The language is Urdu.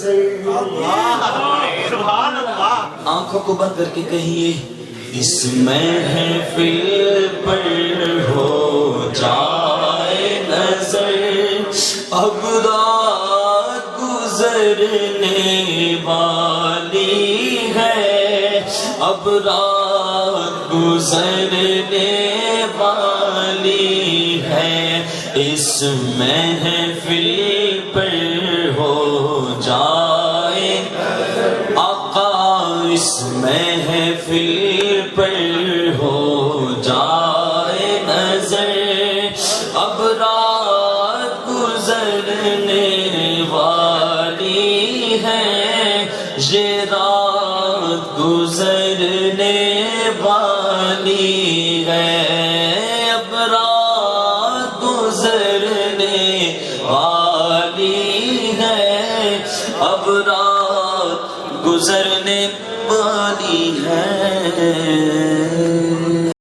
نظر سبحان اللہ. آنکھوں کو بند کر کے کہیے اس محفل پر ہو جائے نظر اب رات گزرنے والی ہے اب رات گزرنے والی ہے اس محفل پر ہو جائے آقا اس محفل پر ہو جائے نظر اب رات گزرنے والی ہے یہ رات گزرنے والی ہے اب رات گزرنے والی ہے اب رات گزرنے والی ہے.